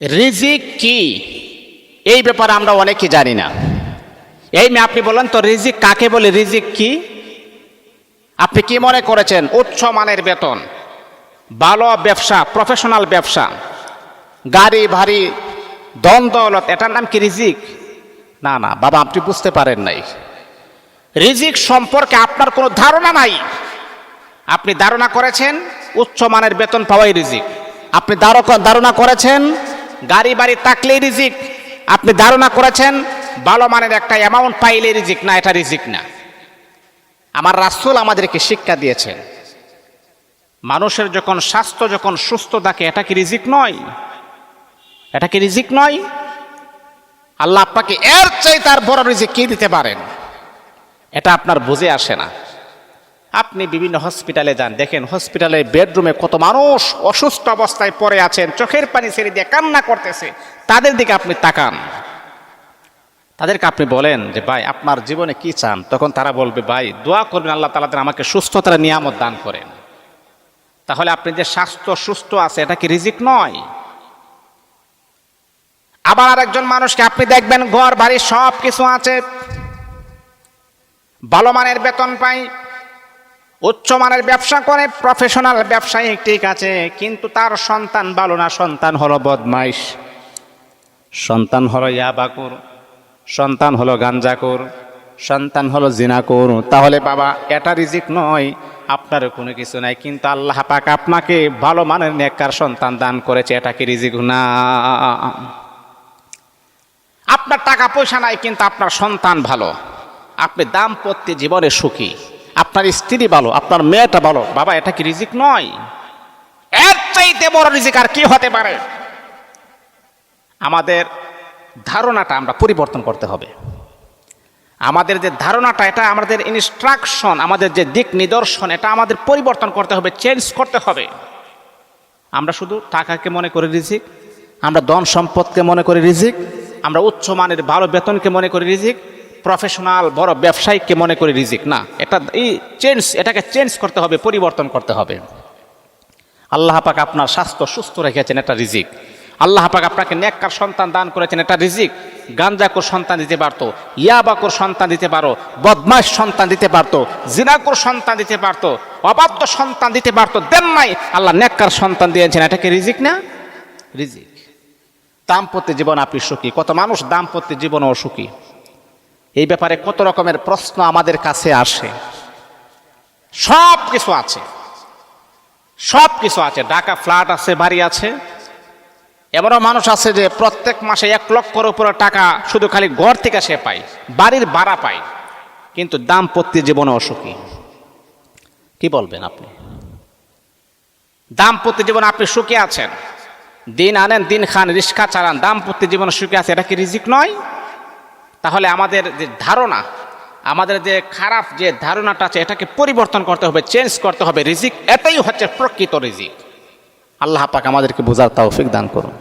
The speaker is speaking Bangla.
রিজিক কি এই ব্যাপারে আমরা অনেকে জানি না। এই মেয়ে আপনি বলেন তো রিজিক কাকে বলে, রিজিক কি? আপনি কি মনে করেছেন উচ্চ মানের বেতন, ভালো ব্যবসা, প্রফেশনাল ব্যবসা, গাড়ি ভারী, ধন দৌলত, এটার নাম কি রিজিক? না না বাবা, আপনি বুঝতে পারেন নাই। রিজিক সম্পর্কে আপনার কোনো ধারণা নাই। আপনি ধারণা করেছেন উচ্চ মানের বেতন পাওয়াই রিজিক, আপনি ধারণা করেছেন গাড়ি বাড়ি থাকলেই রিজিক, আপনি ধারণা করেছেন ভালো মানের একটা অ্যামাউন্ট পাইলে রিজিক। না, এটা রিজিক না। আমার রাসূল আমাদেরকে শিক্ষা দিয়েছেন, মানুষের যখন স্বাস্থ্য যখন সুস্থ থাকে, এটা কি রিজিক নয়? এটা কি রিজিক নয়? আল্লাহ আপনাকে এর চাইতে আর বড় রিজিক কি দিতে পারেন? এটা আপনার বুঝে আসে না। আপনি বিভিন্ন হসপিটালে যান, দেখেন হসপিটালের বেডরুমে কত মানুষ অসুস্থ অবস্থায় পড়ে আছেন, চোখের পানি ছেড়ে দিয়ে কান্না করতেছে। তাদের দিকে আপনি তাকান, তাদেরকে আপনি বলেন যে ভাই আপনার জীবনে কি চান? তখন তারা বলবে ভাই দোয়া করবেন আল্লাহ তাআলা আমাকে সুস্থতার নিয়ামত দান করেন। তাহলে আপনি যে স্বাস্থ্য সুস্থ আছে, এটা কি রিজিক নয়? আবার আরেকজন মানুষকে আপনি দেখবেন ঘর বাড়ি সব কিছু আছে, ভালো মানের বেতন পায়, উচ্চ মানের ব্যবসা করে, প্রফেশনাল ব্যবসায়ী ঠিক আছে, কিন্তু তার সন্তান ভালো না, সন্তান হলো বদমাইশ, সন্তান হলো ইয়াবাকুর, সন্তান হলো গাঞ্জাকুর, সন্তান হলো জিনাকুর। তাহলে বাবা এটা রিজিক নয়, আপনার কোনো কিছু নাই, কিন্তু আল্লাহ পাক আপনাকে ভালো মানের নেককার সন্তান দান করেছে, এটা কি রিজিক না? আপনার টাকা পয়সা নাই কিন্তু আপনার সন্তান ভালো, আপনি দাম্পত্য জীবনে সুখী, আপনার স্ত্রী ভালো, আপনার মেয়েটা ভালো, বাবা এটা কি রিজিক নয়? এর চাইতে বড় রিজিক আর কি হতে পারে? আমাদের ধারণাটা আমরা পরিবর্তন করতে হবে। আমাদের যে ধারণাটা, এটা আমাদের ইনস্ট্রাকশন, আমাদের যে দিক নিদর্শন, এটা আমাদের পরিবর্তন করতে হবে, চেঞ্জ করতে হবে। আমরা শুধু টাকাকে মনে করি রিজিক, আমরা ধন সম্পদকে মনে করি রিজিক, আমরা উচ্চ মানের ভালো বেতনকে মনে করি রিজিক, প্রফেশনাল বড় ব্যবসায়িককে মনে করি রিজিক। না, এটাকে চেঞ্জ করতে হবে, পরিবর্তন করতে হবে। আল্লাহ পাক আপনার স্বাস্থ্য সুস্থ রেখেছেন, এটা রিজিক। আল্লাহ পাক আপনাকে নেককার সন্তান দান করেছেন, এটা রিজিক। গাঞ্জাকুর সন্তান দিতে পারতো, ইয়াবাকুর সন্তান দিতে পারো, বদমাশ সন্তান দিতে পারতো, জিনাকুর সন্তান দিতে পারতো, অবাধ্য সন্তান দিতে পারতো, দেন নাই। আল্লাহ নেককার সন্তান দিয়েছেন, এটাকে রিজিক না? রিজিক। দাম্পত্য জীবন আপনি সুখী, কত মানুষ দাম্পত্য জীবন অসুখী। এই ব্যাপারে কত রকমের প্রশ্ন আমাদের কাছে আসে। সব কিছু আছে, সব কিছু আছে, ঢাকা ফ্ল্যাট আছে, বাড়ি আছে। এমনও মানুষ আছে যে প্রত্যেক মাসে 1 লক্ষের উপরে টাকা শুধু খালি ঘর থেকে সে পায়, বাড়ির ভাড়া পায়, কিন্তু দাম্পত্য জীবনে অসুখী। কি বলবেন আপনি? দাম্পত্য জীবনে আপনি সুখী আছেন, দিন আনেন দিন খান, রিক্সা চালান, দাম্পত্য জীবনে সুখী আছে, এটা কি রিজিক নয়? তাহলে আমাদের যে ধারণা, আমাদের যে খারাপ যে ধারণাটা আছে, এটাকে পরিবর্তন করতে হবে, চেঞ্জ করতে হবে। রিজিক এটাই হচ্ছে প্রকৃত রিজিক। আল্লাহ পাক আমাদেরকে বোঝার তৌফিক দান করুন।